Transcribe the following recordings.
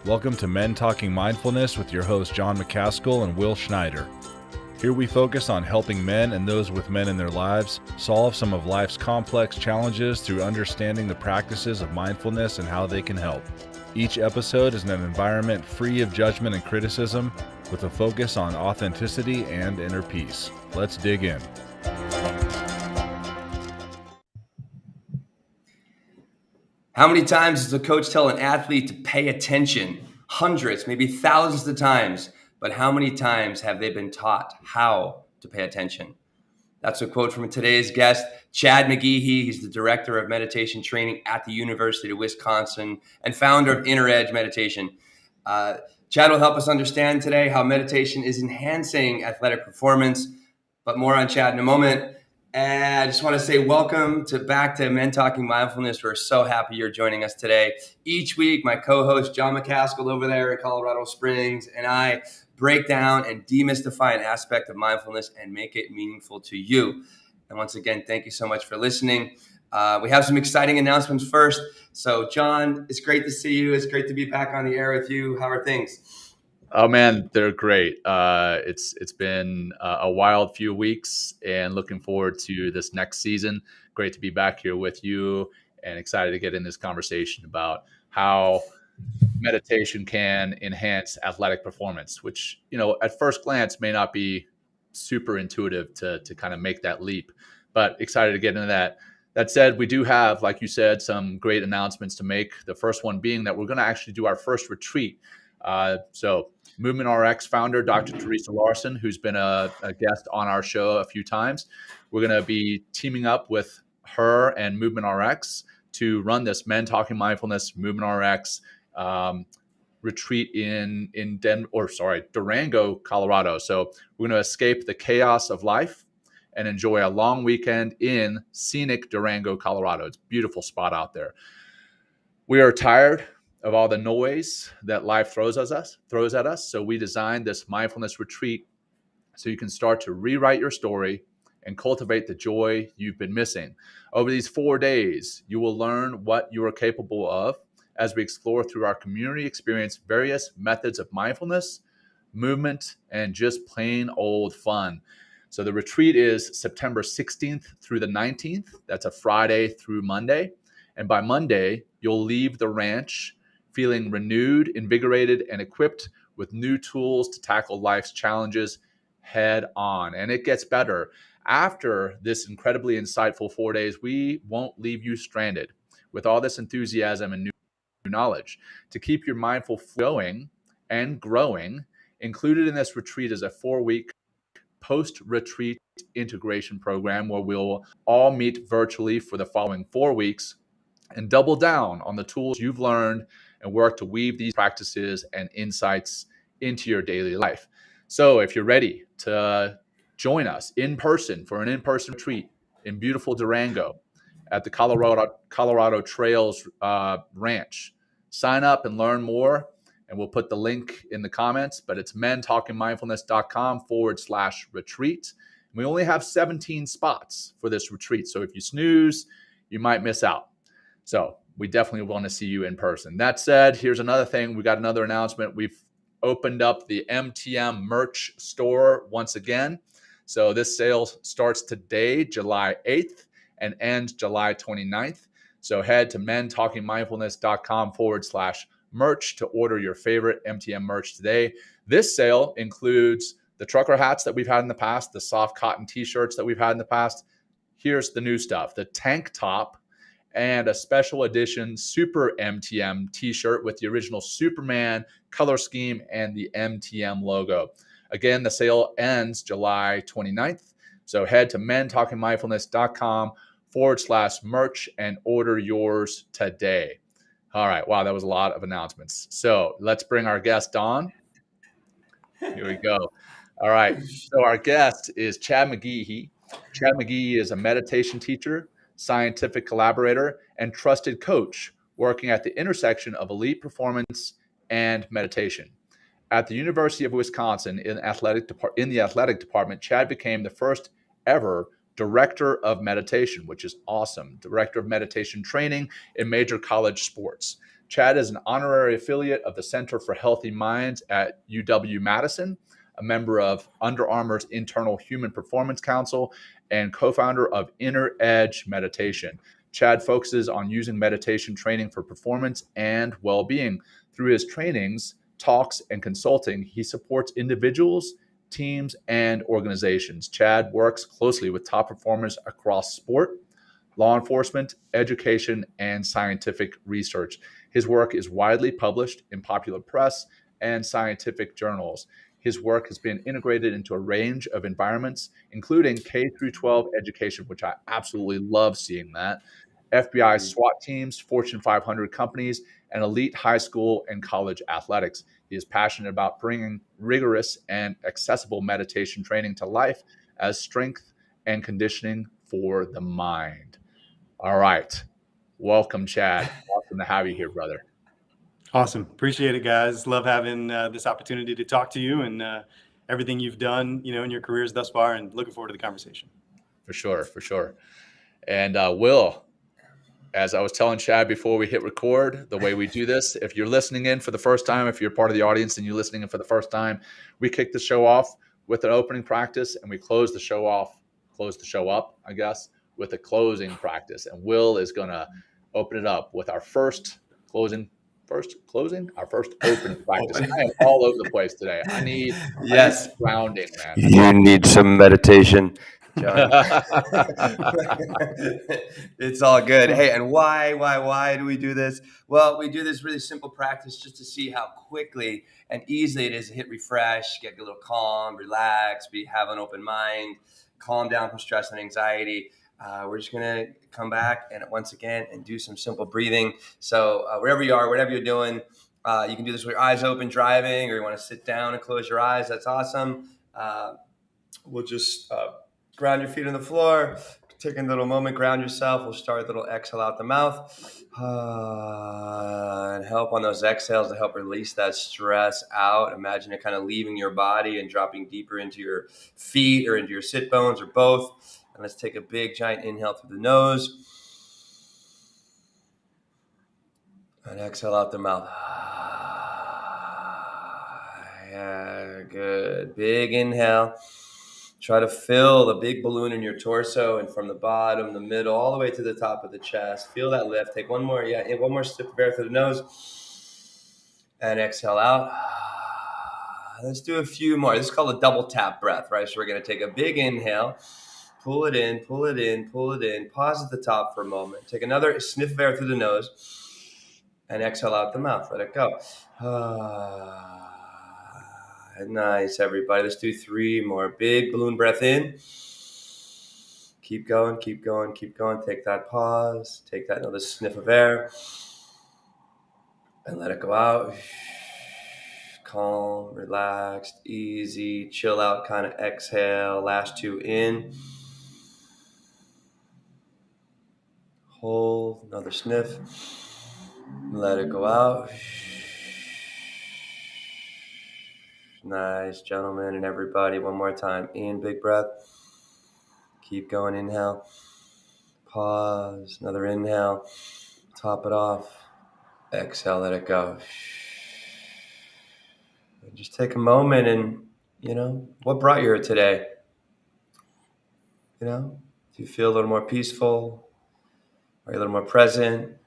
Welcome to Men Talking Mindfulness with your hosts Jon and Will Schneider. Here we focus on helping men and those with men in their lives solve some of life's complex challenges through understanding the practices of mindfulness and how they can help. Each episode is in an environment free of judgment and criticism, with a focus on authenticity and inner peace. Let's dig in. How many times does a coach tell an athlete to pay attention? Hundreds, maybe thousands of times. But how many times have they been taught how to pay attention? That's a quote from today's guest, Chad McGehee. He's the director of meditation training at the University of Wisconsin and founder of Inner Edge Meditation. Chad will help us understand today how meditation is enhancing athletic performance, but more on Chad in a moment. And I just want to say welcome back to Men Talking Mindfulness. We're so happy you're joining us today. Each week, my co-host Jon over there in Colorado Springs and I break down and demystify an aspect of mindfulness and make it meaningful to you. And once again, thank you so much for listening. We have some exciting announcements first. So Jon, it's great to see you. It's great to be back on the air with you. How are things? Oh man, they're great. It's been a wild few weeks, and looking forward to this next season. Great to be back here with you, and excited to get in this conversation about how meditation can enhance athletic performance, which, at first glance may not be super intuitive to kind of make that leap, but excited to get into that. That said, we do have, like you said, some great announcements to make. The first one being that we're going to actually do our first retreat. So Movement RX founder, Dr. Teresa Larson, who's been a guest on our show a few times. We're going to be teaming up with her and Movement RX to run this Men Talking Mindfulness Movement RX retreat in Durango, Colorado. So we're going to escape the chaos of life and enjoy a long weekend in scenic Durango, Colorado. It's a beautiful spot out there. We are tired of all the noise that life throws at us. So we designed this mindfulness retreat so you can start to rewrite your story and cultivate the joy you've been missing. Over these 4 days, you will learn what you are capable of as we explore through our community experience various methods of mindfulness, movement, and just plain old fun. So the retreat is September 16th through the 19th. That's a Friday through Monday. And by Monday, you'll leave the ranch feeling renewed, invigorated, and equipped with new tools to tackle life's challenges head on. And it gets better. After this incredibly insightful 4 days, we won't leave you stranded with all this enthusiasm and new knowledge. To keep your mindful going and growing, included in this retreat is a 4-week post-retreat integration program where we'll all meet virtually for the following 4 weeks and double down on the tools you've learned and work to weave these practices and insights into your daily life. So if you're ready to join us in person for an in-person retreat in beautiful Durango at the Colorado Trails Ranch, sign up and learn more. And we'll put the link in the comments, but it's mentalkingmindfulness.com/retreat. We only have 17 spots for this retreat. So if you snooze, you might miss out. So we definitely want to see you in person. That said, here's another thing. We got another announcement. We've opened up the MTM merch store once again. So this sale starts today, July 8th, and ends July 29th. So head to mentalkingmindfulness.com/merch to order your favorite MTM merch today. This sale includes the trucker hats that we've had in the past, the soft cotton t-shirts that we've had in the past. Here's the new stuff, the tank top and a special edition Super MTM t-shirt with the original Superman color scheme and the MTM logo. Again, the sale ends July 29th. So head to mentalkingmindfulness.com/merch and order yours today. All right. Wow, that was a lot of announcements. So let's bring our guest on. Here we go. All right. So our guest is Chad McGehee. Chad McGehee is a meditation teacher, scientific collaborator, and trusted coach working at the intersection of elite performance and meditation. At the University of Wisconsin in the athletic department, Chad became the first ever director of meditation, which is awesome. Director of meditation training in major college sports. Chad is an honorary affiliate of the Center for Healthy Minds at UW-Madison, a member of Under Armour's Internal Human Performance Council, and co-founder of Inner Edge Meditation. Chad focuses on using meditation training for performance and well-being. Through his trainings, talks, and consulting, he supports individuals, teams, and organizations. Chad works closely with top performers across sport, law enforcement, education, and scientific research. His work is widely published in popular press and scientific journals. His work has been integrated into a range of environments, including K through 12 education, which I absolutely love seeing that, FBI SWAT teams, Fortune 500 companies, and elite high school and college athletics. He is passionate about bringing rigorous and accessible meditation training to life as strength and conditioning for the mind. All right. Welcome, Chad. Awesome to have you here, brother. Awesome. Appreciate it, guys. Love having this opportunity to talk to you and everything you've done, in your careers thus far, and looking forward to the conversation. For sure. And Will, as I was telling Chad before we hit record, the way we do this, if you're listening in for the first time, if you're part of the audience and you're listening in for the first time, we kick the show off with an opening practice and we close the show up, I guess, with a closing practice. And Will is going to open it up with our first opening practice. I am all over the place today. I need grounding, man. You need some meditation, John. It's all good. Hey, and why do we do this? Well, we do this really simple practice just to see how quickly and easily it is to hit refresh, get a little calm, relax, have an open mind, calm down from stress and anxiety. We're just going to come back and once again and do some simple breathing. So wherever you are, whatever you're doing, you can do this with your eyes open driving, or you want to sit down and close your eyes. That's awesome. We'll just ground your feet on the floor. Take a little moment, ground yourself. We'll start with a little exhale out the mouth. And help on those exhales to help release that stress out. Imagine it kind of leaving your body and dropping deeper into your feet or into your sit bones or both. And let's take a big giant inhale through the nose. And exhale out the mouth. Yeah, good. Big inhale. Try to fill the big balloon in your torso, and from the bottom, the middle, all the way to the top of the chest. Feel that lift. Take one more sip of air through the nose. And exhale out. Let's do a few more. This is called a double tap breath, right? So we're going to take a big inhale. Pull it in, pull it in, pull it in. Pause at the top for a moment. Take another sniff of air through the nose. And exhale out the mouth. Let it go. Nice, everybody. Let's do 3 more. Big balloon breath in. Keep going, keep going, keep going. Take that pause. Take that another sniff of air. And let it go out. Calm, relaxed, easy, chill out kind of exhale. Last 2 in. Hold, another sniff. Let it go out. Nice, gentlemen and everybody. One more time. In, big breath. Keep going. Inhale. Pause. Another inhale. Top it off. Exhale. Let it go. And just take a moment and, what brought you here today? Do you feel a little more peaceful? Are you a little more present?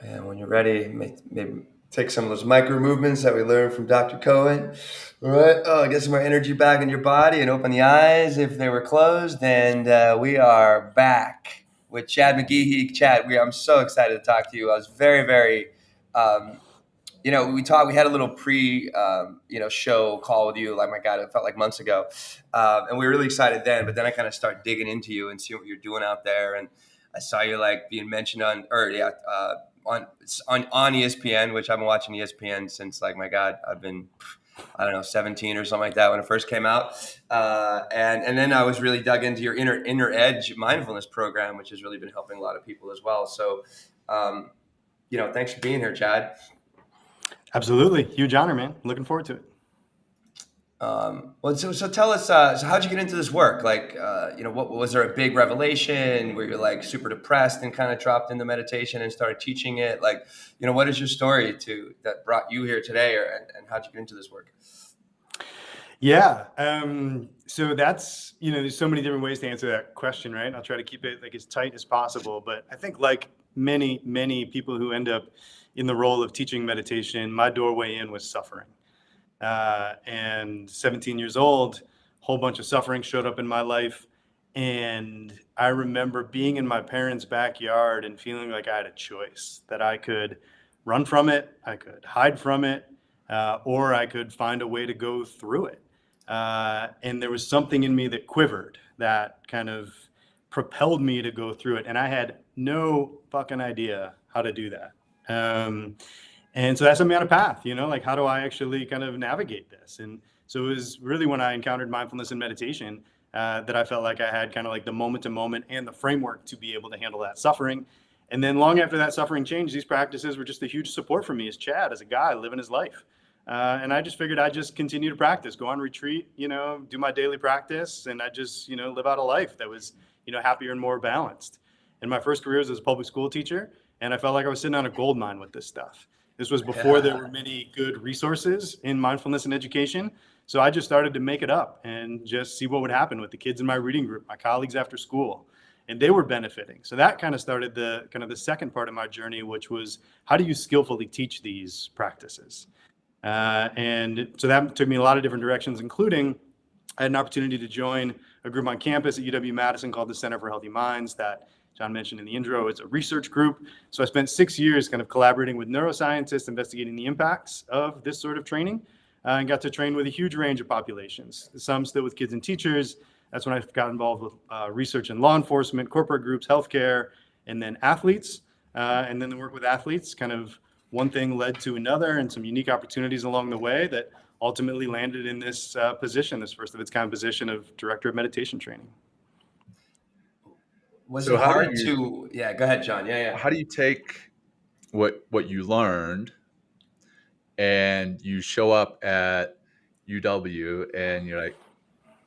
And when you're ready, maybe take some of those micro movements that we learned from Dr. Cohen. All right. Get some more energy back in your body and open the eyes if they were closed. And we are back with Chad McGehee. Chad, I'm so excited to talk to you. I was very, very, we had a little show call with you. Like, my God, it felt like months ago. And we were really excited then, but then I kind of started digging into you and seeing what you're doing out there. And I saw you being mentioned on ESPN, which I've been watching ESPN since, like, my God, I've been, 17 or something like that when it first came out. And then I was really dug into your Inner Edge mindfulness program, which has really been helping a lot of people as well. So, thanks for being here, Chad. Absolutely. Huge honor, man. Looking forward to it. So tell us, so how'd you get into this work? Like, what was there a big revelation where you're like super depressed and kind of dropped into meditation and started teaching it? Like, what is your story that brought you here today, and how'd you get into this work? Yeah. So that's, there's so many different ways to answer that question, right? I'll try to keep it like as tight as possible. But I think like many, many people who end up in the role of teaching meditation, my doorway in was suffering. And 17 years old, whole bunch of suffering showed up in my life. And I remember being in my parents' backyard and feeling like I had a choice, that I could run from it, I could hide from it, or I could find a way to go through it. And there was something in me that quivered, that kind of propelled me to go through it. And I had no fucking idea how to do that. And so that set me on a path, like, how do I actually kind of navigate this? And so it was really when I encountered mindfulness and meditation that I felt like I had kind of like the moment to moment and the framework to be able to handle that suffering. And then long after that suffering changed, these practices were just a huge support for me as Chad, as a guy living his life. And I just figured I'd just continue to practice, go on retreat, do my daily practice. And I just, live out a life that was, happier and more balanced. And my first career was as a public school teacher. And I felt like I was sitting on a gold mine with this stuff. This was before there were many good resources in mindfulness and education. So I just started to make it up and just see what would happen with the kids in my reading group, my colleagues after school, and they were benefiting. So that kind of started the second part of my journey, which was, how do you skillfully teach these practices? And so that took me a lot of different directions, including I had an opportunity to join a group on campus at UW-Madison called the Center for Healthy Minds that John mentioned in the intro. It's a research group. So I spent 6 years kind of collaborating with neuroscientists, investigating the impacts of this sort of training, and got to train with a huge range of populations, some still with kids and teachers. That's when I got involved with research in law enforcement, corporate groups, healthcare, and then athletes. And then the work with athletes, kind of one thing led to another, and some unique opportunities along the way that ultimately landed in this position, this first of its kind position of director of meditation training. Was it hard to? Yeah, go ahead, John. Yeah. How do you take what you learned and you show up at UW and you're like,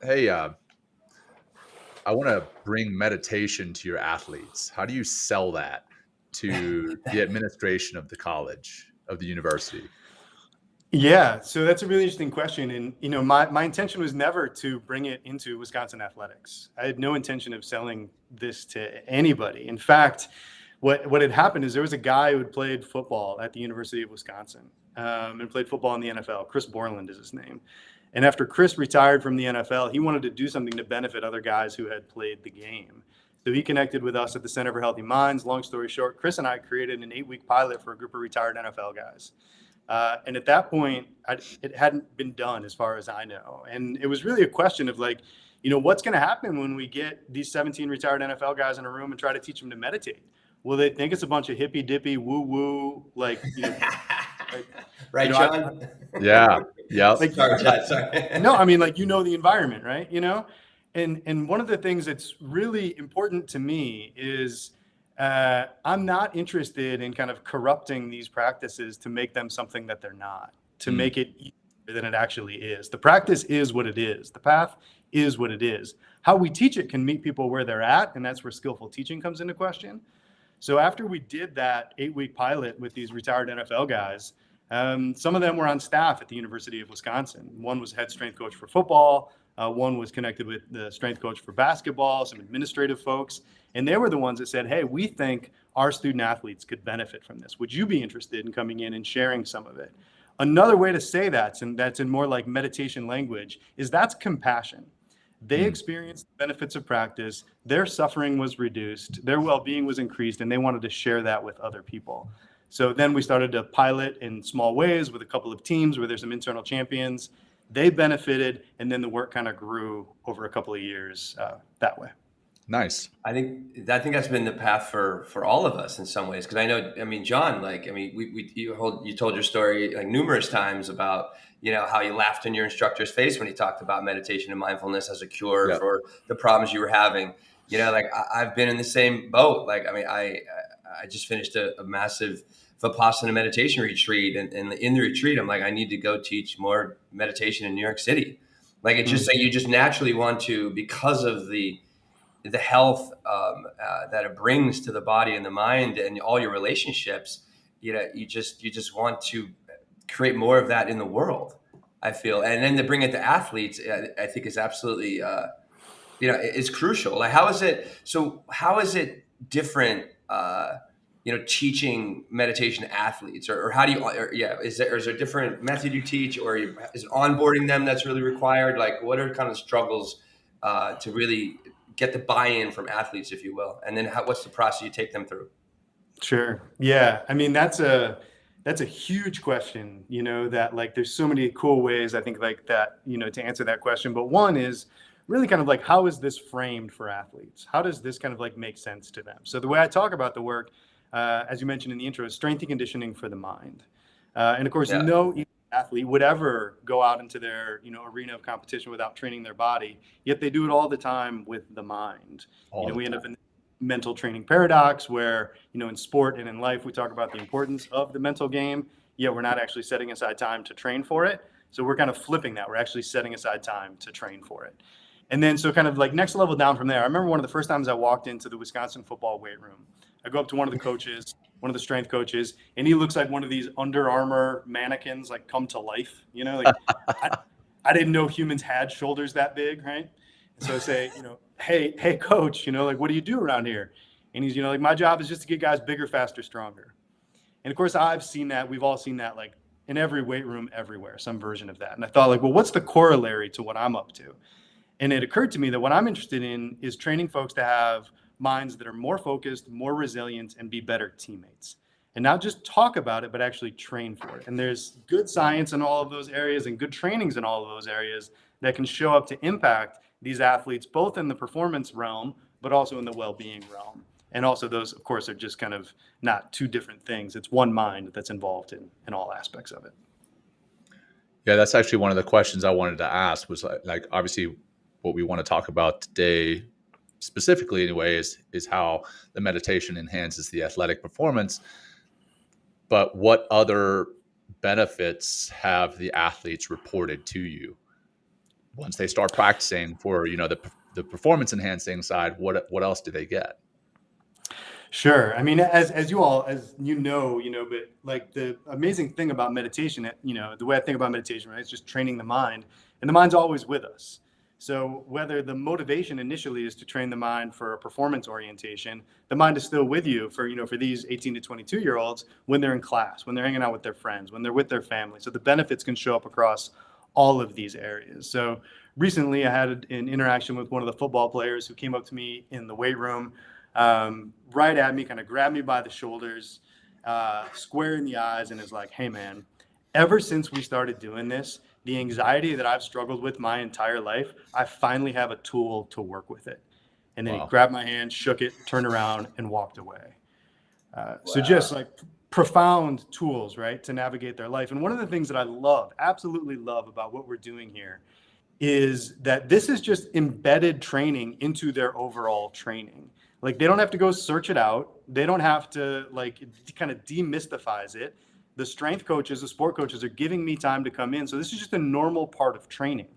hey, I want to bring meditation to your athletes. How do you sell that to the administration of the college, of the university? Yeah, so that's a really interesting question. And, my intention was never to bring it into Wisconsin athletics. I had no intention of selling this to anybody. In fact, what had happened is there was a guy who had played football at the University of Wisconsin and played football in the NFL. Chris Borland is his name. And after Chris retired from the NFL, he wanted to do something to benefit other guys who had played the game. So he connected with us at the Center for Healthy Minds. Long story short, Chris and I created an 8-week pilot for a group of retired NFL guys. And at that point, it hadn't been done as far as I know. And it was really a question of like, what's going to happen when we get these 17 retired NFL guys in a room and try to teach them to meditate? Will they think it's a bunch of hippy dippy woo woo, like, right, John? Yeah. Like, sorry, Chad, sorry. No, I mean, like, the environment, right? And one of the things that's really important to me is I'm not interested in kind of corrupting these practices to make them something that they're not, to make it easier than it actually is. The practice is what it is. The path is what it is. How we teach it can meet people where they're at, and that's where skillful teaching comes into question. So after we did that 8-week pilot with these retired NFL guys, some of them were on staff at the University of Wisconsin. One was head strength coach for football. One was connected with the strength coach for basketball, some administrative folks. And they were the ones that said, hey, we think our student athletes could benefit from this. Would you be interested in coming in and sharing some of it? Another way to say that, and that's in more like meditation language, is that's compassion. They experienced the benefits of practice. Their suffering was reduced. Their well-being was increased, and they wanted to share that with other people. So then we started to pilot in small ways with a couple of teams where there's some internal champions. They benefited, and then the work kind of grew over a couple of years that way. Nice. I think that's been the path for all of us in some ways. Because I mean, John, you told your story like numerous times about, how you laughed in your instructor's face when he talked about meditation and mindfulness as a cure for the problems you were having. I've been in the same boat. Like, I mean, I just finished a massive Vipassana meditation retreat, and in the retreat, I'm like, I need to go teach more meditation in New York City. Like it's just like you just naturally want to, because of the health that it brings to the body and the mind and all your relationships. You just want to create more of that in the world, I feel. And then to bring it to athletes, I think is absolutely, it's crucial. Like, how is it different, teaching meditation to athletes, or how do you, is there a different method you teach, or is it onboarding them that's really required? Like, what are kind of struggles to really get the buy-in from athletes, if you will? And then what's the process you take them through? Sure. Yeah. I mean, that's a huge question, that like, there's so many cool ways I think like that, to answer that question. But one is really kind of like, how is this framed for athletes? How does this kind of like make sense to them? So the way I talk about the work, as you mentioned in the intro, is strength and conditioning for the mind. And of course, no athlete would ever go out into their, arena of competition without training their body, yet they do it all the time with the mind. We end up in mental training paradox where, in sport and in life, we talk about the importance of the mental game, yet we're not actually setting aside time to train for it. So we're kind of flipping that. We're actually setting aside time to train for it. And then, so kind of like next level down from there, I remember one of the first times I walked into the Wisconsin football weight room. I go up to one of the coaches, one of the strength coaches, and he looks like one of these Under Armour mannequins, like come to life. Like I didn't know humans had shoulders that big, right? And so I say, hey, coach, like, what do you do around here? And he's, like, my job is just to get guys bigger, faster, stronger. And of course, I've seen that. We've all seen that, like in every weight room, everywhere, some version of that. And I thought, like, well, what's the corollary to what I'm up to? And it occurred to me that what I'm interested in is training folks to have minds that are more focused, more resilient, and be better teammates. And not just talk about it, but actually train for it. And there's good science in all of those areas and good trainings in all of those areas that can show up to impact these athletes, both in the performance realm, but also in the well-being realm. And also those, of course, are just kind of not two different things. It's one mind that's involved in all aspects of it. Yeah, that's actually one of the questions I wanted to ask was like obviously what we want to talk about today specifically anyway is how the meditation enhances the athletic performance. But what other benefits have the athletes reported to you once they start practicing for, the performance enhancing side? What else do they get? Sure. I mean, as you all, but like the amazing thing about meditation, the way I think about meditation, right, it's just training the mind, and the mind's always with us. So whether the motivation initially is to train the mind for a performance orientation, the mind is still with you for these 18 to 22-year-olds when they're in class, when they're hanging out with their friends, when they're with their family. So the benefits can show up across all of these areas. So recently I had an interaction with one of the football players who came up to me in the weight room, right at me, kind of grabbed me by the shoulders, square in the eyes, and is like, hey man, ever since we started doing this, the anxiety that I've struggled with my entire life, I finally have a tool to work with it. And then He grabbed my hand, shook it, turned around, and walked away. So just like profound tools, right, to navigate their life. And one of the things that I absolutely love about what we're doing here is that this is just embedded training into their overall training. Like they don't have to go search it out. They don't have to kind of demystifies it. The strength coaches, the sport coaches are giving me time to come in. So this is just a normal part of training.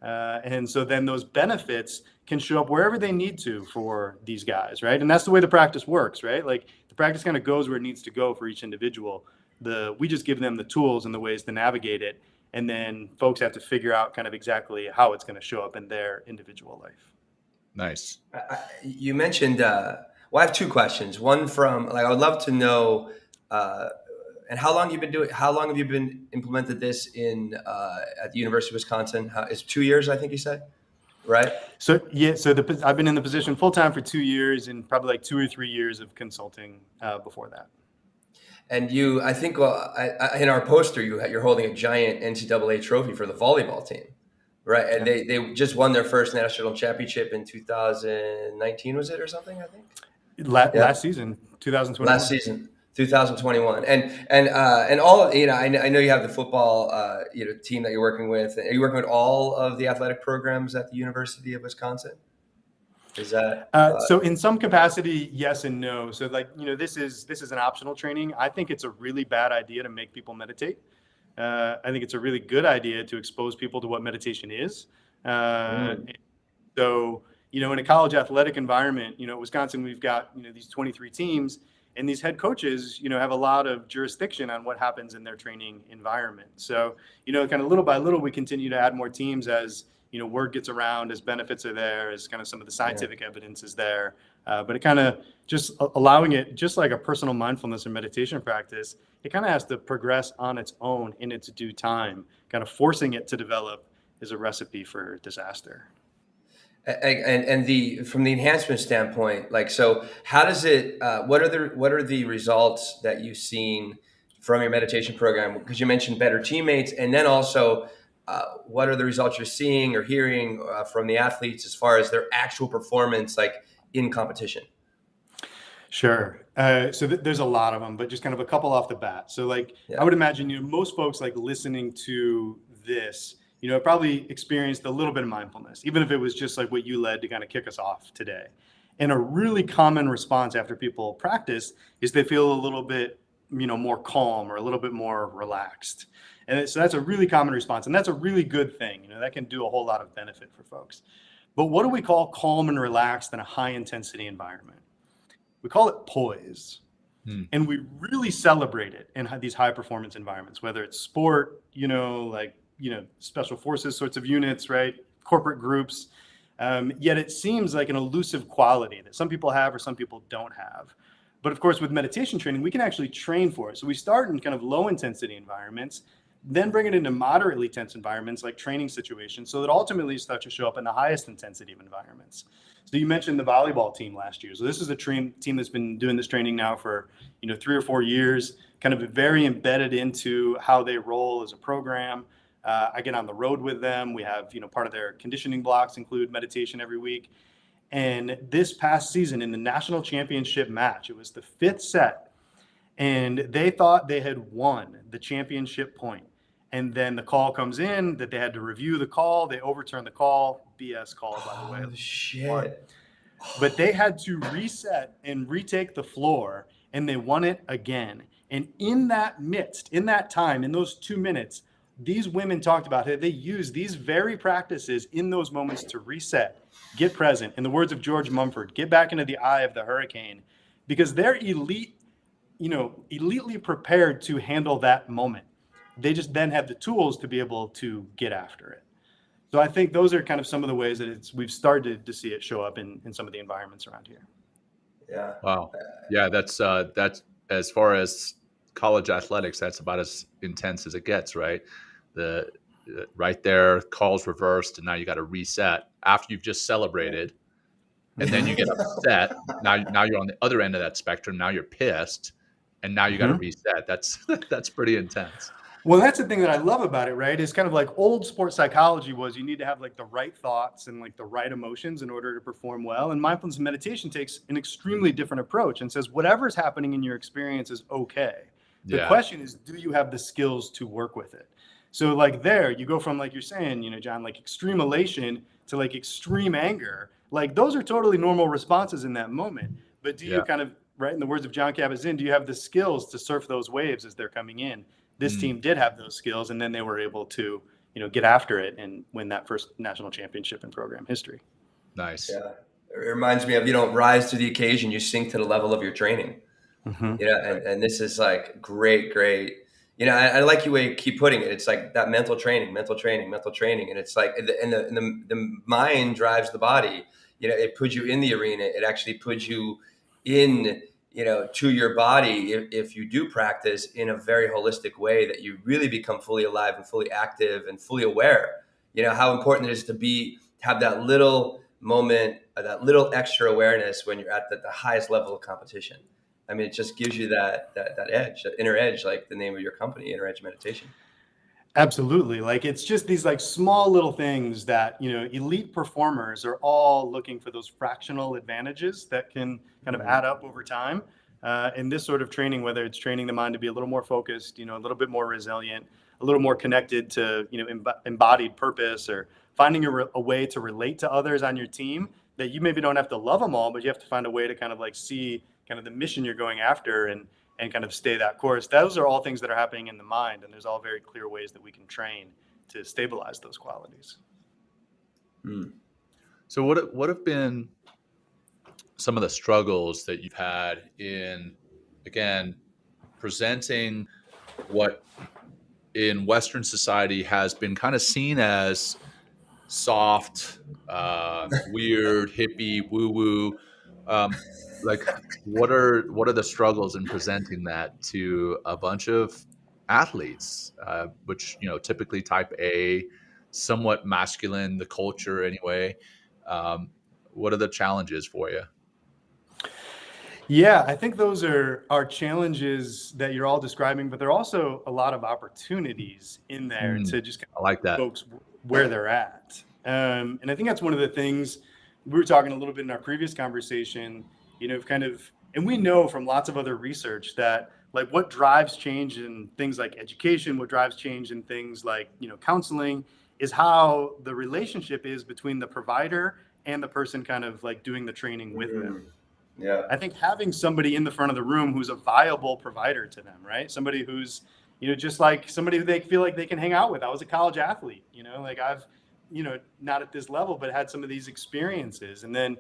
And so then those benefits can show up wherever they need to for these guys, right? And that's the way the practice works, right? Like the practice kind of goes where it needs to go for each individual. We just give them the tools and the ways to navigate it. And then folks have to figure out kind of exactly how it's going to show up in their individual life. Nice. You mentioned, I have two questions. One from, I would love to know, and how long have you been implemented this in at the University of Wisconsin? It's 2 years, I think you said, right? So I've been in the position full time for 2 years, and probably like 2 or 3 years of consulting before that. And you, I think, in our poster, you're holding a giant NCAA trophy for the volleyball team, right? And they just won their first national championship in 2019, was it, or something? I think last season, 2021. Last season. 2021, and all, I know you have the football, team that you're working with. Are you working with all of the athletic programs at the University of Wisconsin? Is that so in some capacity, yes and no. So like, this is an optional training. I think it's a really bad idea to make people meditate. I think it's a really good idea to expose people to what meditation is. So, in a college athletic environment, at Wisconsin, we've got, these 23 teams, and these head coaches, have a lot of jurisdiction on what happens in their training environment. So, kind of little by little, we continue to add more teams as, word gets around, as benefits are there, as kind of some of the scientific evidence is there. But it kind of just allowing it, just like a personal mindfulness and meditation practice, it kind of has to progress on its own in its due time. Kind of forcing it to develop is a recipe for disaster. and from the enhancement standpoint, like, so how does it, what are the results that you've seen from your meditation program? Because you mentioned better teammates, and then also what are the results you're seeing or hearing from the athletes as far as their actual performance, like in competition? Sure. So there's a lot of them, but just kind of a couple off the bat. So like, I would imagine, most folks like listening to this, probably experienced a little bit of mindfulness, even if it was just like what you led to kind of kick us off today. And a really common response after people practice is they feel a little bit, more calm or a little bit more relaxed. And so that's a really common response. And that's a really good thing. That can do a whole lot of benefit for folks. But what do we call calm and relaxed in a high intensity environment? We call it poise. And we really celebrate it in these high performance environments, whether it's sport, special forces sorts of units, right? Corporate groups. Yet it seems like an elusive quality that some people have or some people don't have. But of course, with meditation training, we can actually train for it. So we start in kind of low intensity environments, then bring it into moderately tense environments like training situations, so that ultimately start to show up in the highest intensity of environments. So you mentioned the volleyball team last year. So this is a team that's been doing this training now for 3 or 4 years, kind of very embedded into how they roll as a program. I get on the road with them. We have, part of their conditioning blocks include meditation every week. And this past season in the national championship match, it was the 5th set, and they thought they had won the championship point. And then the call comes in that they had to review the call. They overturned the call. BS call, by the way. Oh, shit. But they had to reset and retake the floor, and they won it again. And in that time, in those 2 minutes, these women talked about how they use these very practices in those moments to reset, get present. In the words of George Mumford, get back into the eye of the hurricane, because they're elitely prepared to handle that moment. They just then have the tools to be able to get after it. So I think those are kind of some of the ways that we've started to see it show up in some of the environments around here. Yeah. Wow. Yeah, that's as far as college athletics, that's about as intense as it gets, right? The right there, calls reversed, and now you got to reset after you've just celebrated, and then you get upset. Now you're on the other end of that spectrum. Now you're pissed, and now you got to reset. That's pretty intense. Well, that's the thing that I love about it, right? Is kind of like old sports psychology was you need to have like the right thoughts and like the right emotions in order to perform well. And mindfulness and meditation takes an extremely different approach and says whatever's happening in your experience is okay. The question is, do you have the skills to work with it? So like there, you go from, like you're saying, John, like extreme elation to like extreme anger. Like those are totally normal responses in that moment. But do you kind of, right, in the words of John Kabat-Zinn, do you have the skills to surf those waves as they're coming in? This team did have those skills, and then they were able to, get after it and win that first national championship in program history. Nice. Yeah. It reminds me of, you don't rise to the occasion, you sink to the level of your training. And this is like great. I like the way you keep putting it. It's like that mental training. And it's like, and the mind drives the body. It puts you in the arena. It actually puts you in, to your body, if you do practice in a very holistic way, that you really become fully alive and fully active and fully aware. How important it is to have that little moment, that little extra awareness when you're at the highest level of competition. I mean, it just gives you that edge, that inner edge, like the name of your company, Inner Edge Meditation. Absolutely. Like it's just these like small little things that, elite performers are all looking for, those fractional advantages that can kind of add up over time. In this sort of training, whether it's training the mind to be a little more focused, a little bit more resilient, a little more connected to, embodied purpose, or finding a way to relate to others on your team that you maybe don't have to love them all, but you have to find a way to kind of like see kind of the mission you're going after and kind of stay that course. Those are all things that are happening in the mind, and there's all very clear ways that we can train to stabilize those qualities. So what have been some of the struggles that you've had in, again, presenting what in Western society has been kind of seen as soft, weird, hippie, woo-woo? Like, what are the struggles in presenting that to a bunch of athletes, which, typically type A, somewhat masculine, the culture anyway? What are the challenges for you? Yeah, I think those are challenges that you're all describing, but there are also a lot of opportunities in there to just kind I like of that. folks where they're at. And I think that's one of the things we were talking a little bit in our previous conversation, and we know from lots of other research that like what drives change in things like education, what drives change in things like, counseling, is how the relationship is between the provider and the person kind of like doing the training with them. Yeah. I think having somebody in the front of the room who's a viable provider to them, right? Somebody who's, just like somebody who they feel like they can hang out with. I was a college athlete, like I've, not at this level, but had some of these experiences. And then,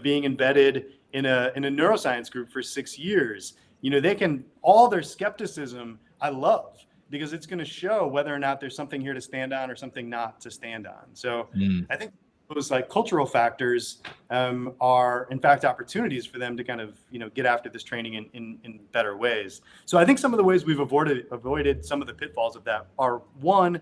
being embedded in a neuroscience group for 6 years, they can, all their skepticism, I love, because it's going to show whether or not there's something here to stand on or something not to stand on. So I think those like cultural factors are in fact opportunities for them to kind of get after this training in better ways. So I think some of the ways we've avoided some of the pitfalls of that are, one,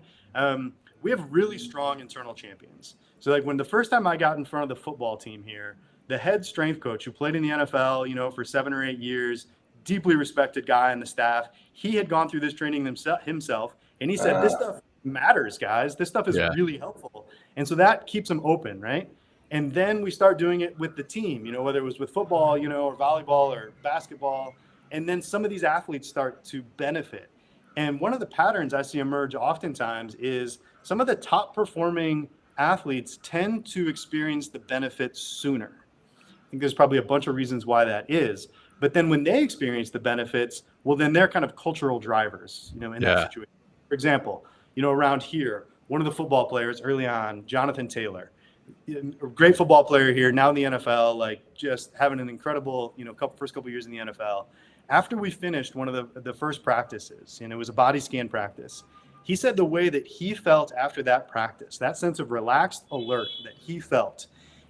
we have really strong internal champions. So like when the first time I got in front of the football team here, the head strength coach who played in the NFL for 7 or 8 years, deeply respected guy on the staff, he had gone through this training himself, and he said, this stuff matters, guys. This stuff is really helpful. And so that keeps them open, right? And then we start doing it with the team, whether it was with football, or volleyball or basketball. And then some of these athletes start to benefit. And one of the patterns I see emerge oftentimes is some of the top performing athletes tend to experience the benefits sooner. I think there's probably a bunch of reasons why that is. But then when they experience the benefits, well, then they're kind of cultural drivers, in that situation. For example, around here, one of the football players early on, Jonathan Taylor, a great football player here, now in the NFL, like just having an incredible, first couple years in the NFL. After we finished one of the first practices, and it was a body scan practice, he said the way that he felt after that practice, that sense of relaxed alert that he felt,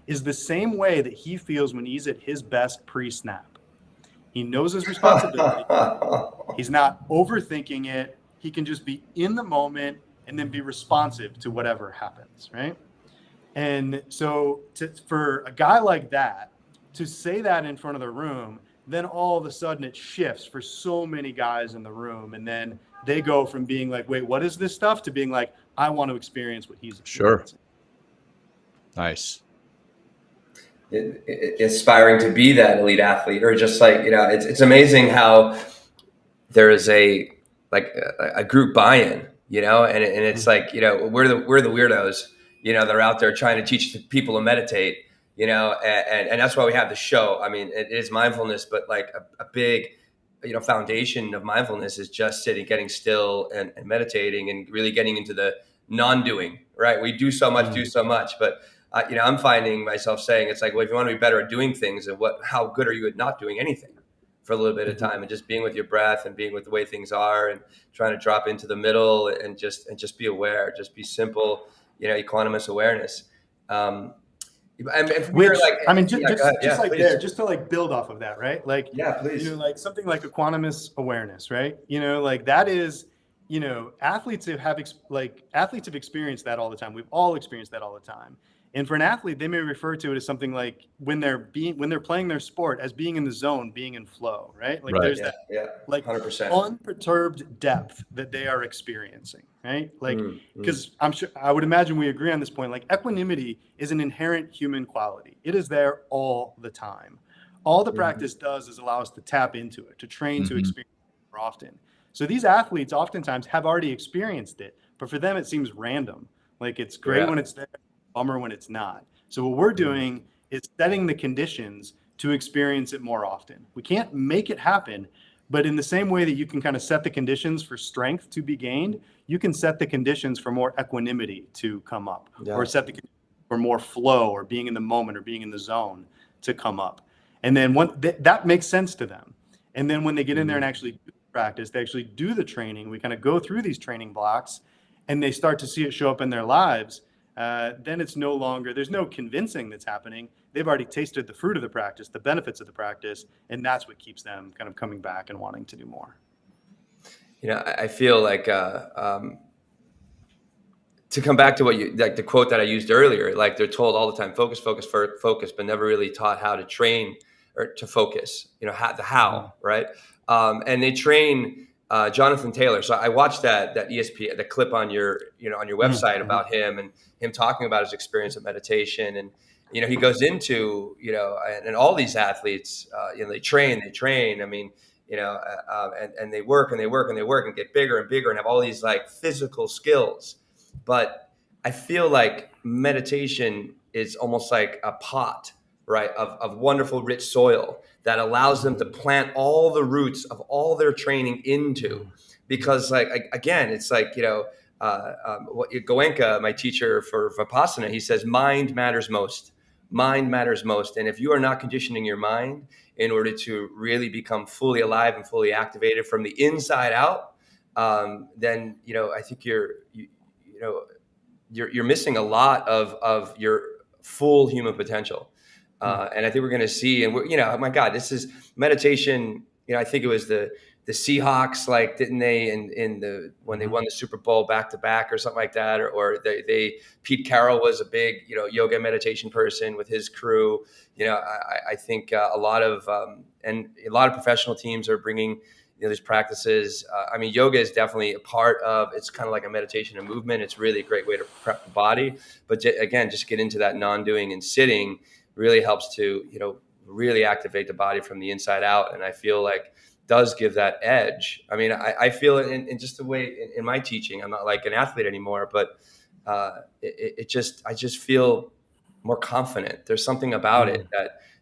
is the same way that he feels when he's at his best pre-snap. He knows his responsibility. He's not overthinking it. He can just be in the moment and then be responsive to whatever happens, right? And so for a guy like that to say that in front of the room, then all of a sudden it shifts for so many guys in the room. And then they go from being like, wait, what is this stuff? To being like, I want to experience what he's experiencing. Sure. Nice. Aspiring to be that elite athlete, or just like, it's amazing how there is a group buy-in, and it's like, we're the weirdos, that are out there trying to teach people to meditate, and that's why we have the show. I mean, it is mindfulness, but like a big, foundation of mindfulness is just sitting, getting still and meditating and really getting into the non-doing, right? We do so much, but I'm finding myself saying, it's like, well, if you want to be better at doing things, and how good are you at not doing anything for a little bit of time, and just being with your breath and being with the way things are, and trying to drop into the middle and just be aware, just be simple, equanimous awareness. Just to like build off of that, right? Like, please. Like something like equanimous awareness, right? Like that is, athletes have experienced that all the time. We've all experienced that all the time. And for an athlete, they may refer to it as something like when they're playing their sport as being in the zone, being in flow, right? Like there's that like 100% unperturbed depth that they are experiencing, right? Like, because I would imagine we agree on this point, like equanimity is an inherent human quality. It is there all the time. All the practice does is allow us to tap into it, to train to experience it more often. So these athletes oftentimes have already experienced it, but for them, it seems random. Like it's great when it's there, bummer when it's not. So what we're doing is setting the conditions to experience it more often. We can't make it happen, but in the same way that you can kind of set the conditions for strength to be gained, you can set the conditions for more equanimity to come up, or set the conditions for more flow, or being in the moment, or being in the zone to come up. And then that makes sense to them. And then when they get in there and actually do the practice, they actually do the training, we kind of go through these training blocks, and they start to see it show up in their lives. Then it's no longer, there's no convincing that's happening. They've already tasted the fruit of the practice, the benefits of the practice, and that's what keeps them kind of coming back and wanting to do more. I feel like to come back to what you, like the quote that I used earlier, like they're told all the time, focus, focus, focus, but never really taught how to train or to focus, the how, right? And they train Jonathan Taylor. So I watched that ESPN, the clip on your website about him, and him talking about his experience of meditation. And, he goes into, and all these athletes, they train. I mean, and they work and they work and they work and get bigger and bigger and have all these like physical skills. But I feel like meditation is almost like a pot, right, of wonderful, rich soil that allows them to plant all the roots of all their training into. Because, like, again, it's like, Goenka, my teacher for Vipassana, he says, mind matters most. Mind matters most. And if you are not conditioning your mind in order to really become fully alive and fully activated from the inside out, then, I think you're missing a lot of your full human potential. And I think we're going to see, and oh my God, this is meditation. I think it was the Seahawks, like, didn't they, when they won the Super Bowl back to back or something like that, or Pete Carroll was a big, yoga meditation person with his crew. I think a lot of professional teams are bringing, these practices. I mean, yoga is definitely a part of, it's kind of like a meditation and movement. It's really a great way to prep the body. But again, just get into that non-doing and sitting really helps to, really activate the body from the inside out. And I feel like does give that edge. I mean, I feel it in just the way in my teaching. I'm not like an athlete anymore, but I just feel more confident. There's something about it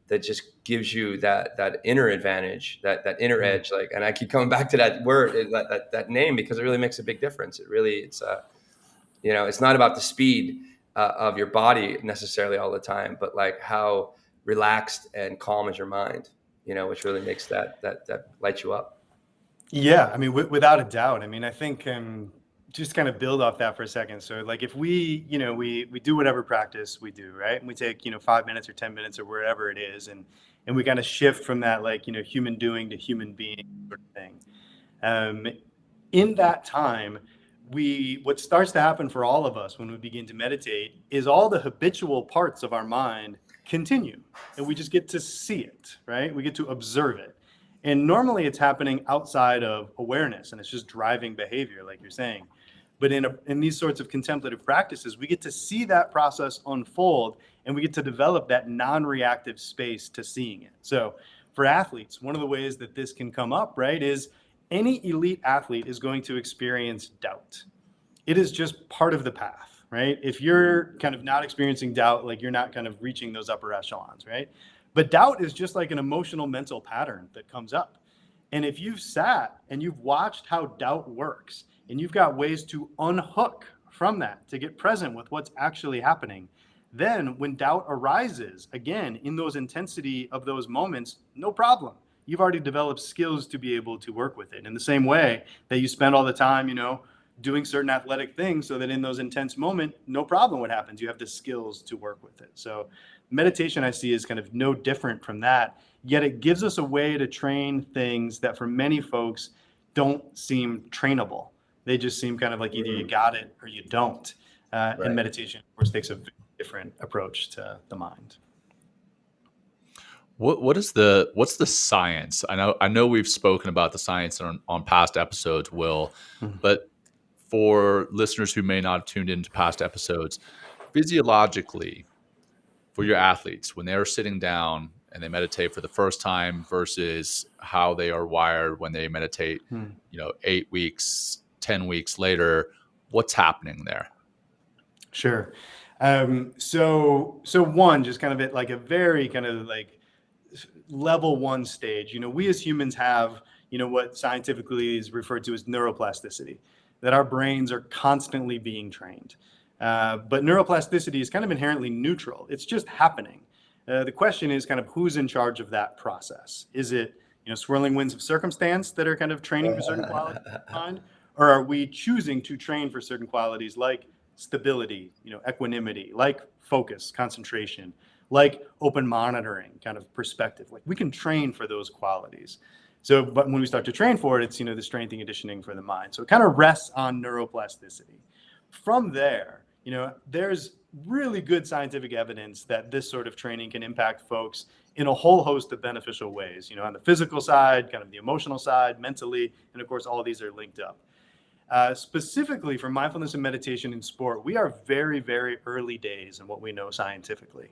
that just gives you that inner advantage, that inner edge. Like, and I keep coming back to that word, that name, because it really makes a big difference. It's not about the speed of your body necessarily all the time, but like how relaxed and calm is your mind, which really makes that lights you up. Yeah, I mean, without a doubt. I mean, I think just kind of build off that for a second. So, like, if we do whatever practice we do, right, and we take 5 minutes or 10 minutes or wherever it is, and we kind of shift from that, like, human doing to human being sort of thing. In that time, what starts to happen for all of us when we begin to meditate is all the habitual parts of our mind continue, and we just get to see it, right? We get to observe it. And normally it's happening outside of awareness, and it's just driving behavior, like you're saying. But in these sorts of contemplative practices, we get to see that process unfold, and we get to develop that non-reactive space to seeing it. So for athletes, one of the ways that this can come up, right, is any elite athlete is going to experience doubt. It is just part of the path. Right? If you're kind of not experiencing doubt, like, you're not kind of reaching those upper echelons, right? But doubt is just like an emotional mental pattern that comes up. And if you've sat and you've watched how doubt works, and you've got ways to unhook from that to get present with what's actually happening, then when doubt arises, again, in those intensity of those moments, no problem. You've already developed skills to be able to work with it. In the same way that you spend all the time, doing certain athletic things, so that in those intense moments, no problem what happens. You have the skills to work with it. So meditation, I see, is kind of no different from that. Yet it gives us a way to train things that for many folks don't seem trainable. They just seem kind of like either you got it or you don't. Right. And meditation, of course, takes a different approach to the mind. What's the science? I know we've spoken about the science on past episodes, Will, but for listeners who may not have tuned into past episodes, physiologically, for your athletes, when they're sitting down and they meditate for the first time versus how they are wired when they meditate, 8 weeks, 10 weeks later, what's happening there? Sure. So one, just kind of at like a very kind of like level one stage, we as humans have, what scientifically is referred to as neuroplasticity, that our brains are constantly being trained. But neuroplasticity is kind of inherently neutral. It's just happening. The question is kind of who's in charge of that process. Is it, swirling winds of circumstance that are kind of training for certain qualities of the mind? Or are we choosing to train for certain qualities like stability, equanimity, like focus, concentration, like open monitoring, kind of perspective? Like we can train for those qualities. So, but when we start to train for it, it's, the strengthening and conditioning for the mind. So it kind of rests on neuroplasticity. From there, there's really good scientific evidence that this sort of training can impact folks in a whole host of beneficial ways, on the physical side, kind of the emotional side, mentally, and of course, all of these are linked up. Specifically for mindfulness and meditation in sport, we are very, very early days in what we know scientifically.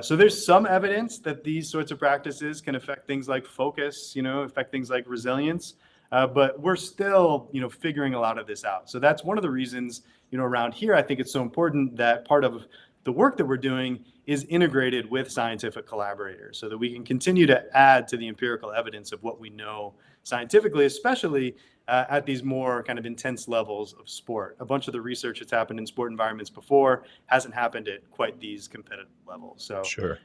So there's some evidence that these sorts of practices can affect things like focus, affect things like resilience, but we're still, figuring a lot of this out. So that's one of the reasons, around here, I think it's so important that part of the work that we're doing is integrated with scientific collaborators so that we can continue to add to the empirical evidence of what we know scientifically, especially at these more kind of intense levels of sport. A bunch of the research that's happened in sport environments before hasn't happened at quite these competitive levels. So Sure.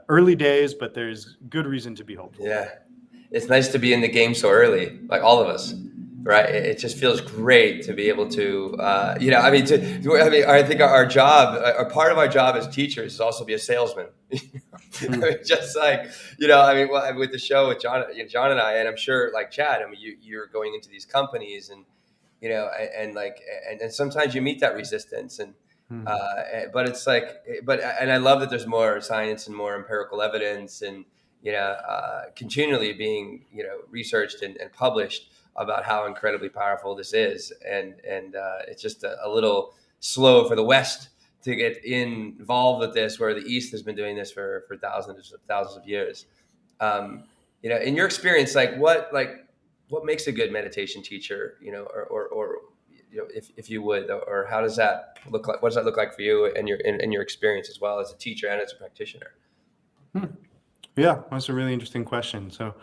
Early days, but there's good reason to be hopeful. Yeah. It's nice to be in the game so early, like all of us, right? It just feels great to be able to, I think our job, or part of our job as teachers is also be a salesman. Just like, with the show with Jon and I, and I'm sure like Chad, you're going into these companies and, and sometimes you meet that resistance but it's like, and I love that there's more science and more empirical evidence and, continually being, researched and published about how incredibly powerful this is. And it's just a little slow for the West to get involved with this, where the East has been doing this for thousands of years. In your experience, what makes a good meditation teacher, or if you would, or how does that look like? What does that look like for you and your experience as well as a teacher and as a practitioner? Yeah, that's a really interesting question. So,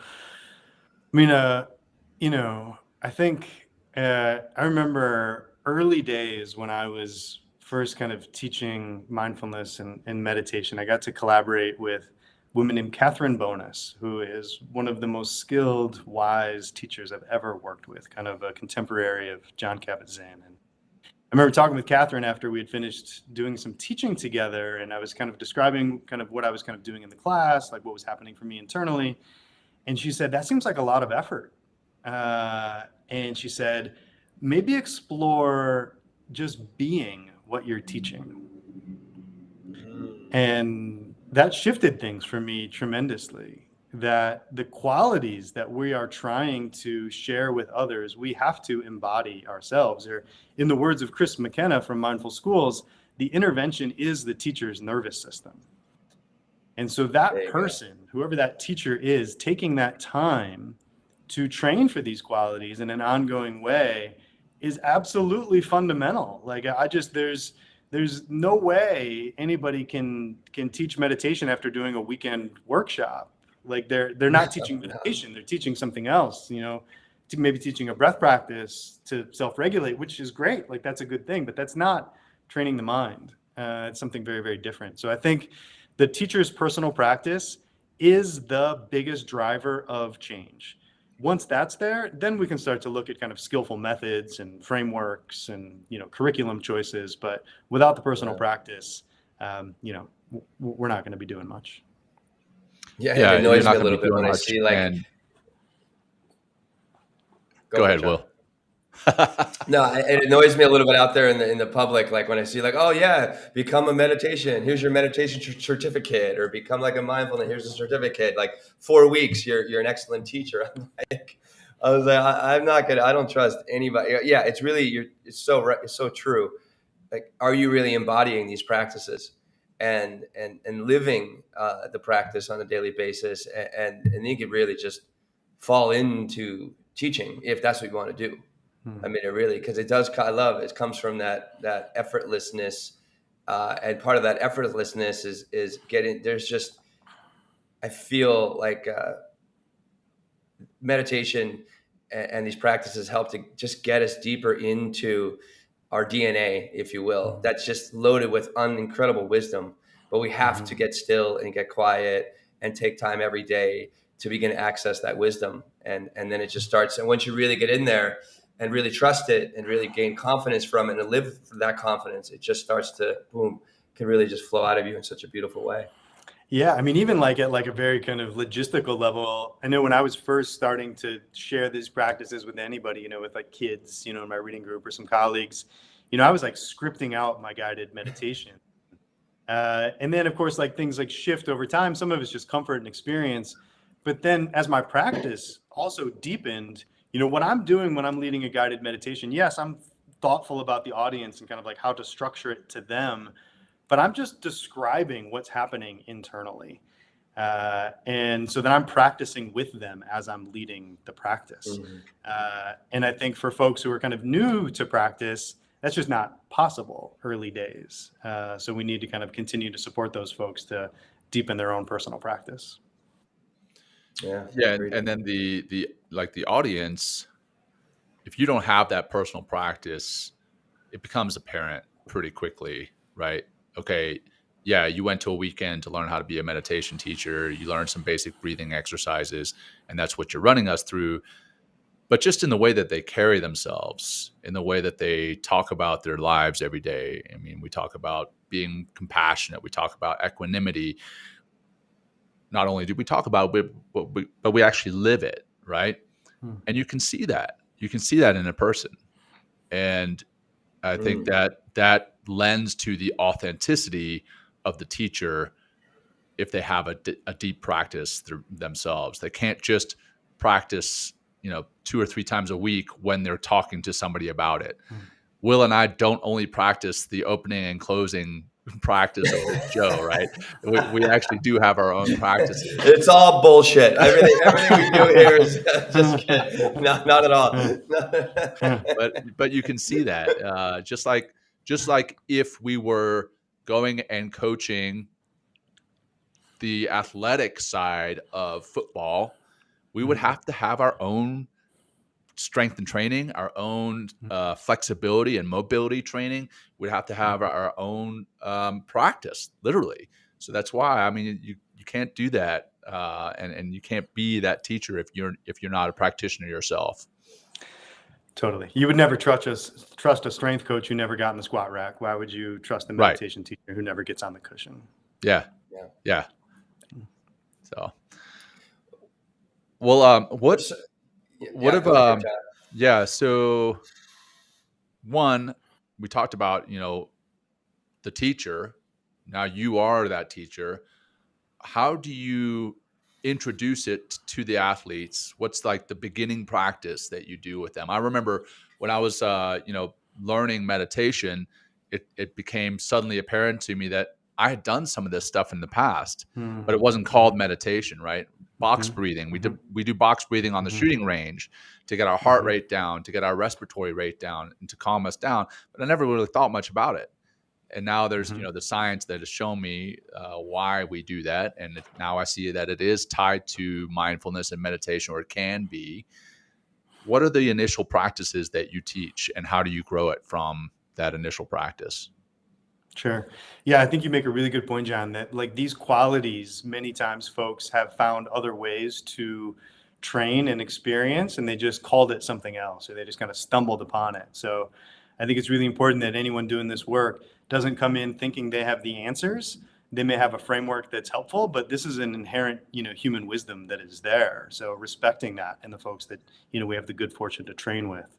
I think I remember early days when I was first kind of teaching mindfulness and meditation. I got to collaborate with a woman named Catherine Bonus, who is one of the most skilled, wise teachers I've ever worked with, kind of a contemporary of Jon Kabat-Zinn. And I remember talking with Catherine after we had finished doing some teaching together, and I was kind of describing kind of what I was kind of doing in the class, like what was happening for me internally. And she said, that seems like a lot of effort. And she said, maybe explore just being what you're teaching. And that shifted things for me tremendously. That the qualities that we are trying to share with others, we have to embody ourselves. Or in the words of Chris McKenna from Mindful Schools, the intervention is the teacher's nervous system. And so that person, whoever that teacher is, taking that time to train for these qualities in an ongoing way is absolutely fundamental. Like there's no way anybody can teach meditation after doing a weekend workshop. Like they're not teaching meditation, they're teaching something else, maybe teaching a breath practice to self-regulate, which is great. Like that's a good thing, but that's not training the mind. It's something very, very different. So I think the teacher's personal practice is the biggest driver of change. Once that's there, then we can start to look at kind of skillful methods and frameworks and, curriculum choices. But without the personal practice, we're not going to be doing much. Yeah, it annoys me a little bit when I see Go ahead, Will. No, it annoys me a little bit out there in the public, like when I see oh yeah, become a meditation. Here's your meditation certificate, or become like a mindfulness. Here's a certificate. Like 4 weeks, you're an excellent teacher. I'm not gonna. I don't trust anybody. Yeah, it's really it's so true. Like, are you really embodying these practices and living the practice on a daily basis? And you could really just fall into teaching if that's what you want to do. It really, because it does. I love it. It comes from that effortlessness And part of that effortlessness is getting, I feel like meditation and these practices help to just get us deeper into our DNA, if you will. That's just loaded with incredible wisdom, but we have to get still and get quiet and take time every day to begin to access that wisdom. And then it just starts. And once you really get in there and really trust it and really gain confidence from it and live for that confidence, it just starts to, boom, can really just flow out of you in such a beautiful way. Yeah, I mean, even like at like a very kind of logistical level, I know when I was first starting to share these practices with anybody, with like kids, in my reading group or some colleagues, I was like scripting out my guided meditation. And then of course, like things like shift over time. Some of it's just comfort and experience. But then as my practice also deepened, what I'm doing when I'm leading a guided meditation, yes, I'm thoughtful about the audience and kind of like how to structure it to them, but I'm just describing what's happening internally. And so then I'm practicing with them as I'm leading the practice. And I think for folks who are kind of new to practice, that's just not possible early days. So we need to kind of continue to support those folks to deepen their own personal practice. Yeah. And then the audience, if you don't have that personal practice, it becomes apparent pretty quickly, right? Okay, yeah, you went to a weekend to learn how to be a meditation teacher. You learned some basic breathing exercises, and that's what you're running us through. But just in the way that they carry themselves, in the way that they talk about their lives every day. I mean, we talk about being compassionate. We talk about equanimity. Not only do we talk about it, but we actually live it, right? And you can see that. You can see that in a person. And I think that lends to the authenticity of the teacher if they have a deep practice through themselves. They can't just practice, 2 or 3 times a week when they're talking to somebody about it. Will and I don't only practice the opening and closing practice of this show, right? We actually do have our own practices. It's all bullshit. Everything we do here is just kidding. No, not at all. But you can see that just like if we were going and coaching the athletic side of football, we would have to have our own strength and training, our own flexibility and mobility training. We'd have to have our own practice, literally. So that's why, I mean, you can't do that, and you can't be that teacher if you're not a practitioner yourself. Totally. You would never trust a strength coach who never got in the squat rack. Why would you trust a meditation teacher who never gets on the cushion? Yeah. So, well, so one, we talked about, the teacher. Now you are that teacher. How do you introduce it to the athletes? What's like the beginning practice that you do with them? I remember when I was, learning meditation, it became suddenly apparent to me that I had done some of this stuff in the past, but it wasn't called meditation, right? Box breathing. We do box breathing on the shooting range to get our heart rate down, to get our respiratory rate down, and to calm us down. But I never really thought much about it. And now there's, the science that has shown me why we do that. And now I see that it is tied to mindfulness and meditation, or it can be. What are the initial practices that you teach, and how do you grow it from that initial practice? Sure. Yeah, I think you make a really good point, John, that like these qualities, many times folks have found other ways to train and experience, and they just called it something else, or they just kind of stumbled upon it. So I think it's really important that anyone doing this work doesn't come in thinking they have the answers. They may have a framework that's helpful, but this is an inherent, human wisdom that is there. So respecting that in the folks that, we have the good fortune to train with.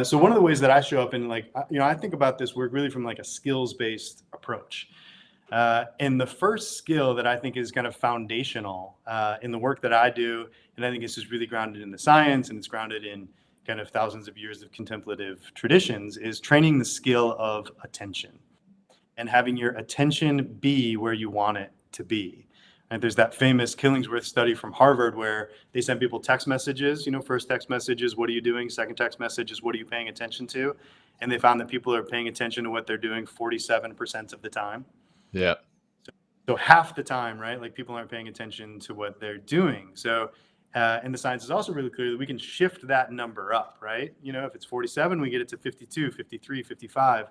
So one of the ways that I show up in I think about this work really from like a skills-based approach. And the first skill that I think is kind of foundational in the work that I do, and I think this is really grounded in the science and it's grounded in kind of thousands of years of contemplative traditions, is training the skill of attention and having your attention be where you want it to be. Right? There's that famous Killingsworth study from Harvard where they sent people text messages. First text message is, what are you doing? Second text message is, what are you paying attention to? And they found that people are paying attention to what they're doing 47% of the time. Yeah. So half the time, right? Like, people aren't paying attention to what they're doing. So, and the science is also really clear that we can shift that number up, right? If it's 47, we get it to 52, 53, 55.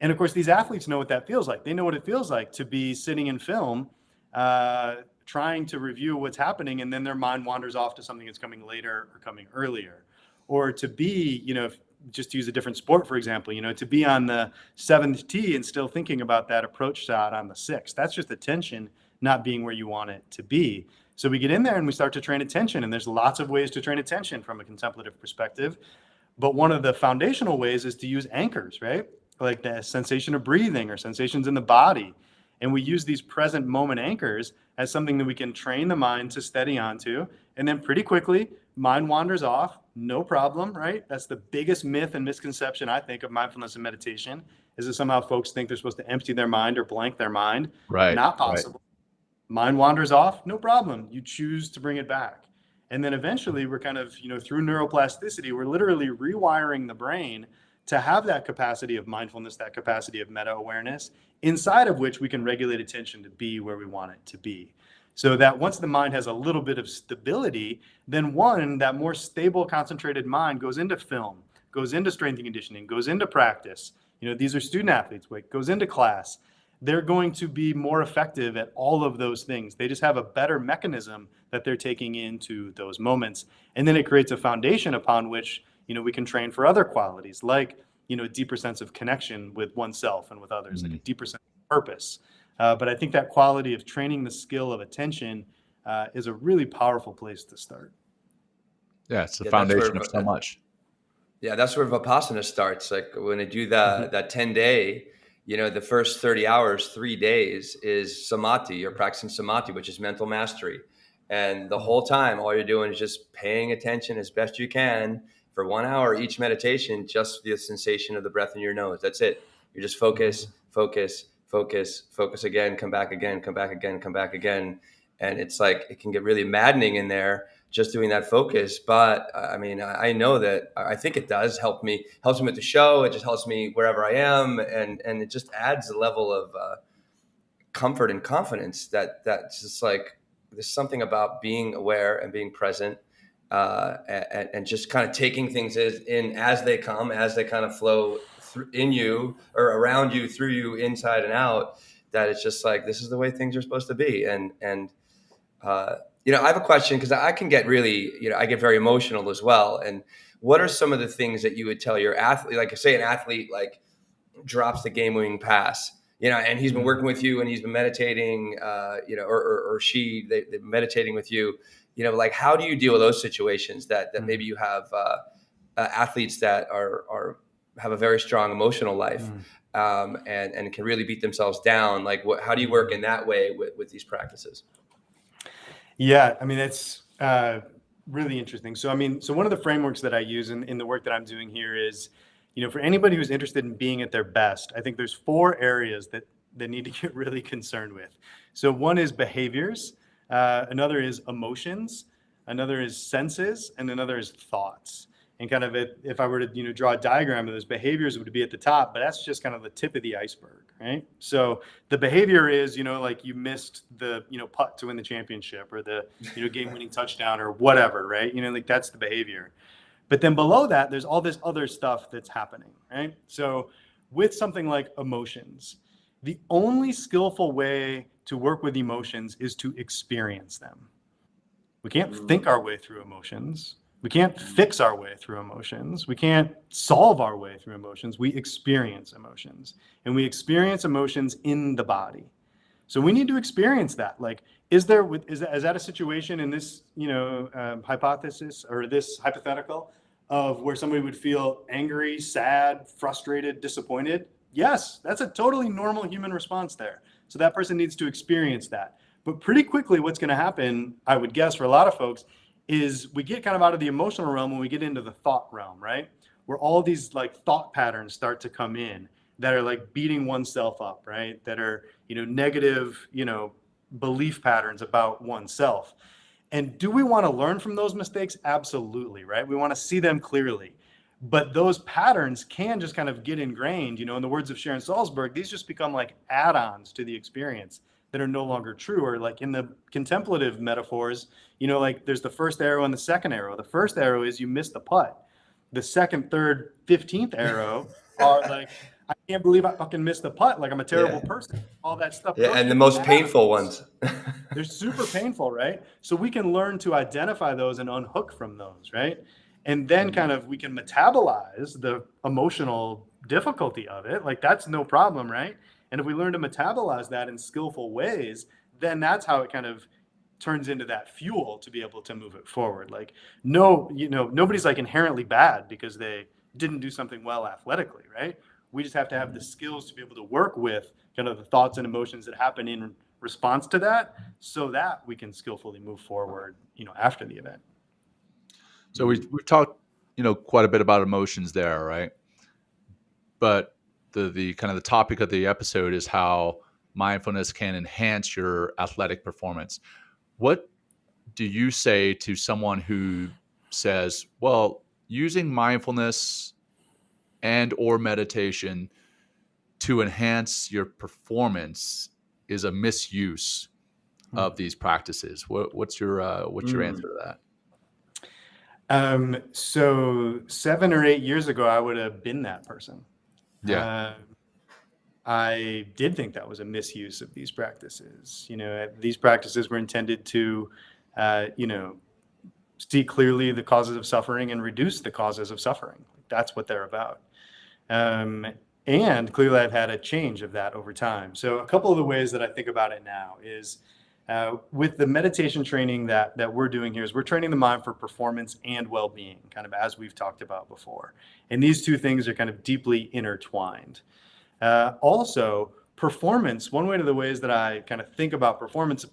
And of course, these athletes know what that feels like. They know what it feels like to be sitting in film, trying to review what's happening, and then their mind wanders off to something that's coming later or coming earlier. Or to be, just to use a different sport, for example, to be on the 7th tee and still thinking about that approach shot on the 6th. That's just attention not being where you want it to be. So we get in there and we start to train attention, and there's lots of ways to train attention from a contemplative perspective. But one of the foundational ways is to use anchors, right? Like the sensation of breathing or sensations in the body. And we use these present moment anchors as something that we can train the mind to steady onto. And then pretty quickly, mind wanders off, no problem, right? That's the biggest myth and misconception, I think, of mindfulness and meditation, is that somehow folks think they're supposed to empty their mind or blank their mind. Right. Not possible. Right. Mind wanders off, no problem. You choose to bring it back. And then eventually we're kind of, through neuroplasticity, we're literally rewiring the brain to have that capacity of mindfulness, that capacity of meta awareness, inside of which we can regulate attention to be where we want it to be. So that once the mind has a little bit of stability, then that more stable, concentrated mind goes into film, goes into strength and conditioning, goes into practice. These are student athletes, goes into class. They're going to be more effective at all of those things. They just have a better mechanism that they're taking into those moments. And then it creates a foundation upon which, we can train for other qualities, like, a deeper sense of connection with oneself and with others, like a deeper sense of purpose. But I think that quality of training the skill of attention is a really powerful place to start. Yeah, it's the foundation of so much. Yeah, that's where Vipassana starts. Like when they do that 10-day, the first 30 hours, 3 days is samadhi. You're practicing samadhi, which is mental mastery. And the whole time, all you're doing is just paying attention as best you can for 1 hour each meditation, just the sensation of the breath in your nose. That's it. You just focus again, come back again, come back again, come back again. And it's like, it can get really maddening in there just doing that focus. But I know that I think it does helps me with the show. It just helps me wherever I am. And it just adds a level of comfort and confidence that's just like, there's something about being aware and being present and just kind of taking things in as they come, as they kind of flow in you or around you, through you, inside and out, that it's just like, this is the way things are supposed to be. And I have a question, because I can get really, I get very emotional as well. And what are some of the things that you would tell your athlete, like say an athlete like drops the game-winning pass, and he's been working with you and he's been meditating, or they're meditating with you, like how do you deal with those situations that maybe you have athletes that have a very strong emotional life and can really beat themselves down? Like how do you work in that way with these practices? Yeah, it's really interesting. So one of the frameworks that I use in the work that I'm doing here is, for anybody who's interested in being at their best, I think there's 4 areas that they need to get really concerned with. So one is behaviors, another is emotions, another is senses, and another is thoughts. And kind of if I were to draw a diagram of those, behaviors would be at the top, but that's just kind of the tip of the iceberg, right? So the behavior is, like you missed the putt to win the championship, or the game-winning touchdown, or whatever, right? Like that's the behavior. But then below that, there's all this other stuff that's happening, right? So with something like emotions, the only skillful way to work with emotions is to experience them. We can't think our way through emotions. We can't fix our way through emotions. We can't solve our way through emotions. We experience emotions, and we experience emotions in the body. So we need to experience that. Like, is that a situation in this, hypothesis or this hypothetical of where somebody would feel angry, sad, frustrated, disappointed? Yes, that's a totally normal human response there. So that person needs to experience that. But pretty quickly, what's going to happen, I would guess, for a lot of folks, is we get kind of out of the emotional realm when we get into the thought realm, right? Where all these like thought patterns start to come in that are like beating oneself up, right? That are, negative, belief patterns about oneself. And do we want to learn from those mistakes? Absolutely, right? We want to see them clearly. But those patterns can just kind of get ingrained. In the words of Sharon Salzberg, these just become like add-ons to the experience that are no longer true. Or like in the contemplative metaphors, like there's the first arrow and the second arrow. The first arrow is you miss the putt. The second, third, 15th arrow are like, I can't believe I fucking missed the putt. Like I'm a terrible person. All that stuff. Yeah, Those and the are most add-ons. painful ones. They're super painful, right? So we can learn to identify those and unhook from those, right? And then kind of we can metabolize the emotional difficulty of it. Like that's no problem, right? And if we learn to metabolize that in skillful ways, then that's how it kind of turns into that fuel to be able to move it forward. Like nobody's like inherently bad because they didn't do something well athletically, right? We just have to have the skills to be able to work with kind of the thoughts and emotions that happen in response to that, so that we can skillfully move forward, after the event. So we've talked, quite a bit about emotions there, right? But the kind of the topic of the episode is how mindfulness can enhance your athletic performance. What do you say to someone who says, well, using mindfulness and or meditation to enhance your performance is a misuse of these practices? What's your answer to that? So 7 or 8 years ago, I would have been that person. Yeah. I did think that was a misuse of these practices. These practices were intended to, see clearly the causes of suffering and reduce the causes of suffering. That's what they're about. And clearly I've had a change of that over time. So a couple of the ways that I think about it now is with the meditation training that we're doing here is we're training the mind for performance and well-being, kind of as we've talked about before. And these two things are kind of deeply intertwined. Also, performance, one way of the ways that I kind of think about performance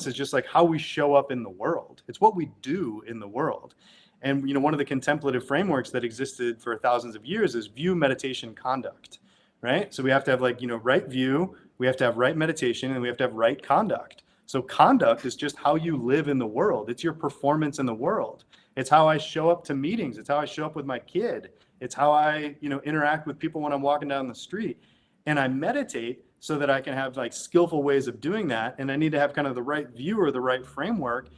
is just like how we show up in the world. It's what we do in the world. And, one of the contemplative frameworks that existed for thousands of years is view, meditation, conduct, right? So we have to have right view, we have to have right meditation, and we have to have right conduct. So conduct is just how you live in the world. It's your performance in the world. It's how I show up to meetings. It's how I show up with my kid. It's how I, interact with people when I'm walking down the street. And I meditate so that I can have skillful ways of doing that. And I need to have kind of the right view or the right framework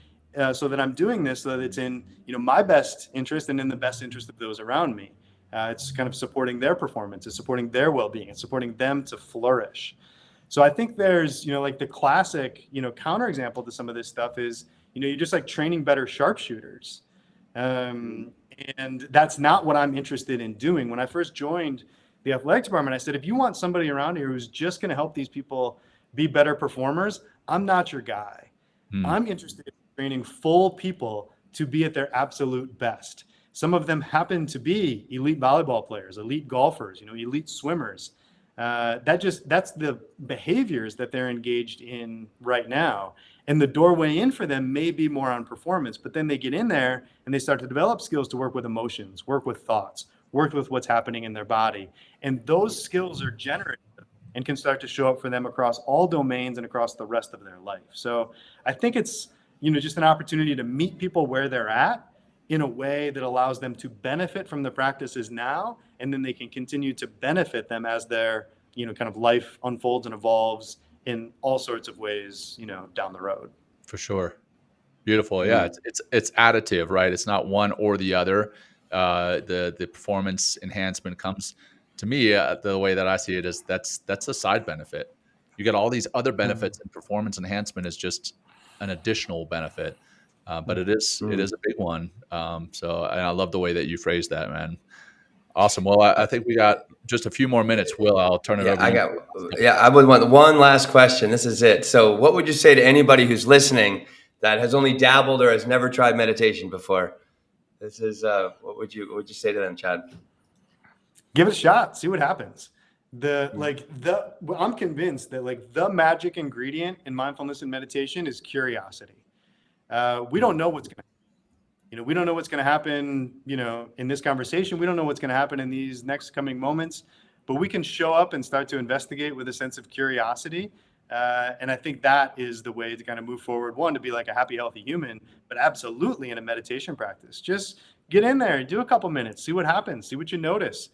so that I'm doing this so that it's in, my best interest and in the best interest of those around me. It's kind of supporting their performance. It's supporting their well-being. It's supporting them to flourish. So I think there's, the classic, counterexample to some of this stuff is, you're just training better sharpshooters. And that's not what I'm interested in doing. When I first joined the athletic department, I said, if you want somebody around here who's just going to help these people be better performers, I'm not your guy. I'm interested in training full people to be at their absolute best. Some of them happen to be elite volleyball players, elite golfers, elite swimmers. That's the behaviors that they're engaged in right now. And the doorway in for them may be more on performance, but then they get in there and they start to develop skills to work with emotions, work with thoughts, work with what's happening in their body. And those skills are generative and can start to show up for them across all domains and across the rest of their life. So I think it's, just an opportunity to meet people where they're at in a way that allows them to benefit from the practices now, and then they can continue to benefit them as their, kind of life unfolds and evolves in all sorts of ways, down the road. For sure. Beautiful. Yeah. It's additive, right? It's not one or the other. The performance enhancement comes to me, the way that I see it is that's a side benefit. You get all these other benefits, and performance enhancement is just an additional benefit. But it is a big one. So and I love the way that you phrased that, man. Awesome. Well, I think we got just a few more minutes. Will, I'll turn it over to you. I would want one last question. This is it. So what would you say to anybody who's listening that has only dabbled or has never tried meditation before? This is what would you say to them, Chad? Give it a shot. See what happens. I'm convinced that the magic ingredient in mindfulness and meditation is curiosity. We don't know what's going to happen. We don't know what's going to happen, in this conversation. We don't know what's going to happen in these next coming moments, but we can show up and start to investigate with a sense of curiosity. And I think that is the way to kind of move forward. One, to be like a happy, healthy human, but absolutely in a meditation practice. Just get in there, do a couple minutes, see what happens, see what you notice.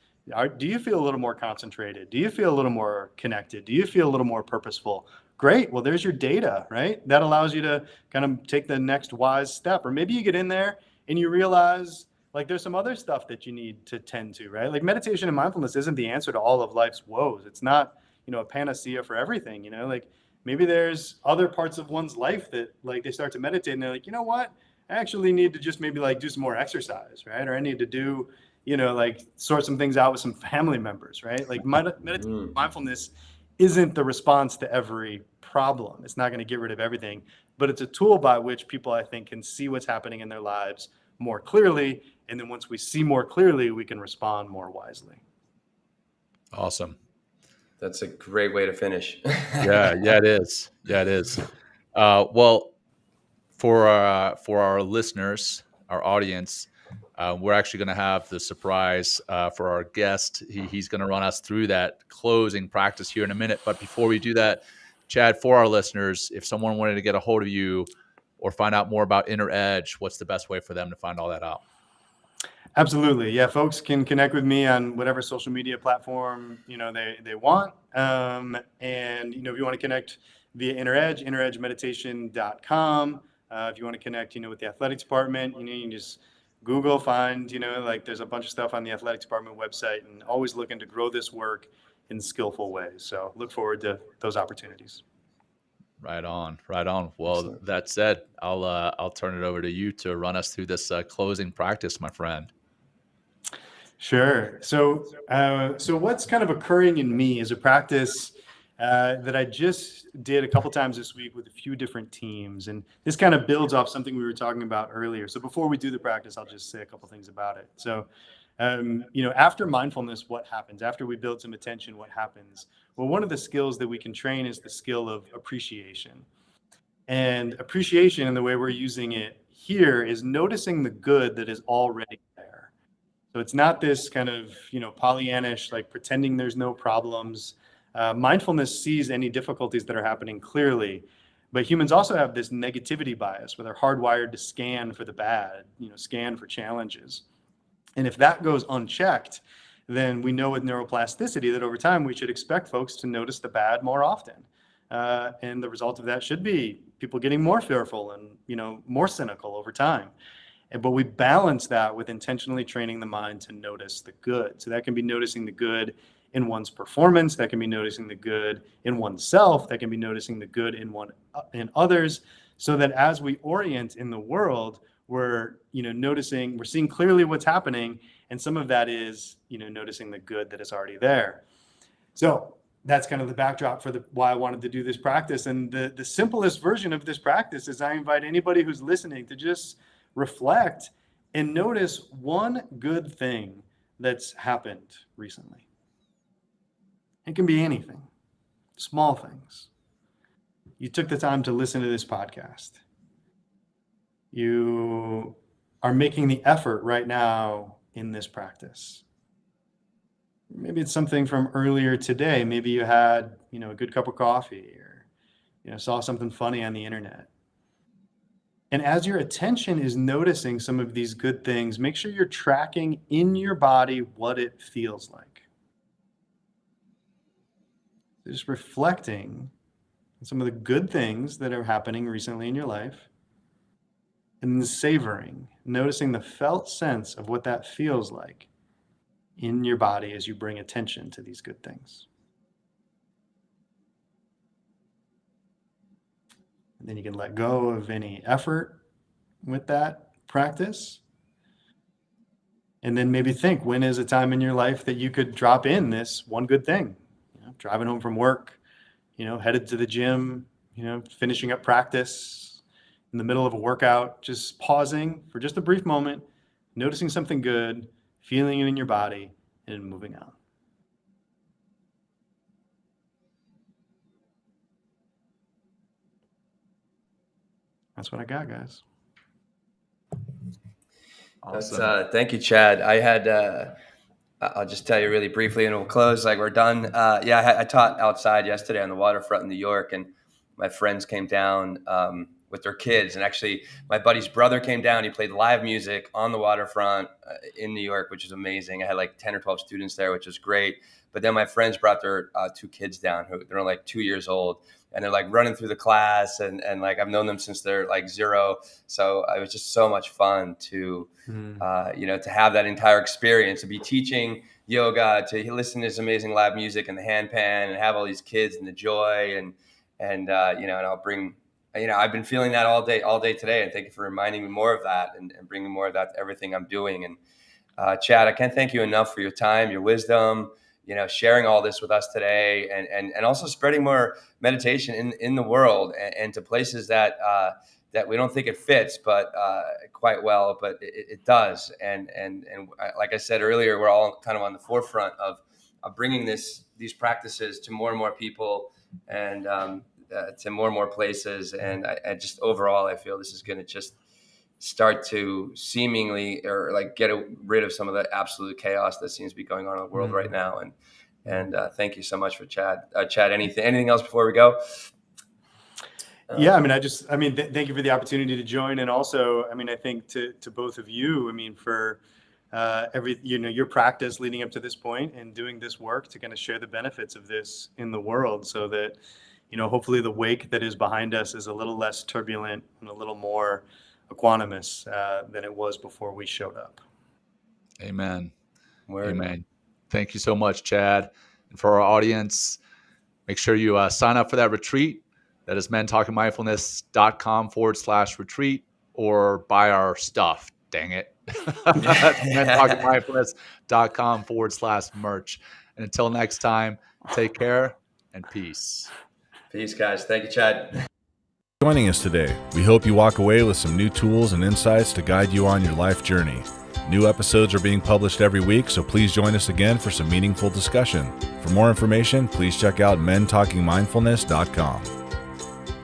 Do you feel a little more concentrated? Do you feel a little more connected? Do you feel a little more purposeful? Great. Well, there's your data, right? That allows you to kind of take the next wise step. Or maybe you get in there and you realize like there's some other stuff that you need to tend to, right? Like meditation and mindfulness isn't the answer to all of life's woes. It's not, a panacea for everything, like maybe there's other parts of one's life that like they start to meditate and they're like, you know what? I actually need to just maybe like do some more exercise, right? Or I need to do, like sort some things out with some family members, right? Like mindfulness isn't the response to every problem. It's not going to get rid of everything, but it's a tool by which people, I think, can see what's happening in their lives more clearly. And then once we see more clearly, we can respond more wisely. Awesome. That's a great way to finish. Yeah, it is. Yeah, it is. Well, for our listeners, our audience, we're actually going to have the surprise for our guest. He's going to run us through that closing practice here in a minute. But before we do that, Chad, for our listeners, if someone wanted to get a hold of you or find out more about Inner Edge, what's the best way for them to find all that out? Absolutely. Yeah. Folks can connect with me on whatever social media platform, they want. And, if you want to connect via Inner Edge, inneredgemeditation.com. If you want to connect, with the athletics department, you can just Google, find, like there's a bunch of stuff on the athletics department website, and always looking to grow this work in skillful ways. So look forward to those opportunities. Right on. Well, excellent. That said, I'll turn it over to you to run us through this closing practice, my friend. Sure. So what's kind of occurring in me is a practice that I just did a couple times this week with a few different teams. And this kind of builds off something we were talking about earlier. So before we do the practice, I'll just say a couple things about it. So, after mindfulness, what happens? After we build some attention, what happens? Well, one of the skills that we can train is the skill of appreciation. And appreciation, in the way we're using it here, is noticing the good that is already there. So it's not this kind of, Pollyannish, like pretending there's no problems. Mindfulness sees any difficulties that are happening clearly, but humans also have this negativity bias where they're hardwired to scan for the bad, scan for challenges. And if that goes unchecked, then we know with neuroplasticity that over time we should expect folks to notice the bad more often. And the result of that should be people getting more fearful and, more cynical over time. But we balance that with intentionally training the mind to notice the good. So that can be noticing the good in one's performance. That can be noticing the good in oneself. That can be noticing the good in others. So that as we orient in the world, we're noticing, we're seeing clearly what's happening, and some of that is noticing the good that is already there. So that's kind of the backdrop for why I wanted to do this practice. And the simplest version of this practice is I invite anybody who's listening to just reflect and notice one good thing that's happened recently. It can be anything, small things. You took the time to listen to this podcast. You are making the effort right now in this practice. Maybe it's something from earlier today. Maybe you had, a good cup of coffee, or, saw something funny on the internet. And as your attention is noticing some of these good things, make sure you're tracking in your body what it feels like. Just reflecting on some of the good things that are happening recently in your life, and then savoring, noticing the felt sense of what that feels like in your body as you bring attention to these good things. And then you can let go of any effort with that practice. And then maybe think, when is a time in your life that you could drop in this one good thing? Driving home from work, headed to the gym, finishing up practice, in the middle of a workout, just pausing for just a brief moment, noticing something good, feeling it in your body, and moving on. That's what I got, guys. Awesome. Thank you, Chad. I had I'll just tell you really briefly, and we'll close. Like we're done. I taught outside yesterday on the waterfront in New York, and my friends came down with their kids. And actually, my buddy's brother came down. He played live music on the waterfront in New York, which is amazing. I had like 10 or 12 students there, which was great. But then my friends brought their 2 kids down who they're like 2 years old. And they're like running through the class, and like I've known them since they're like 0. So it was just so much fun to, to have that entire experience, to be teaching yoga, to listen to this amazing live music and the handpan, and have all these kids and the joy, and I'll bring, I've been feeling that all day today. And thank you for reminding me more of that and bringing more of that to everything I'm doing. And Chad, I can't thank you enough for your time, your wisdom, sharing all this with us today, and also spreading more meditation in the world and to places that we don't think it fits, but quite well, but it does. And like I said earlier, we're all kind of on the forefront of bringing these practices to more and more people, and to more and more places. And I just overall, I feel this is going to just start to seemingly or like get rid of some of the absolute chaos that seems to be going on in the world right now. And thank you so much for Chad. Chad, anything else before we go? Thank you for the opportunity to join. And also, I think to both of you, for your practice leading up to this point and doing this work to kind of share the benefits of this in the world, so that, hopefully the wake that is behind us is a little less turbulent and a little more equanimous than it was before we showed up. Amen. Amen. Thank you so much, Chad. And for our audience, make sure you sign up for that retreat. That is mentalkingmindfulness.com/retreat, or buy our stuff. Dang it. That's mentalkingmindfulness.com/merch. And until next time, take care and peace. Peace, guys. Thank you, Chad. Joining us today. We hope you walk away with some new tools and insights to guide you on your life journey. New episodes are being published every week, so please join us again for some meaningful discussion. For more information, please check out mentalkingmindfulness.com.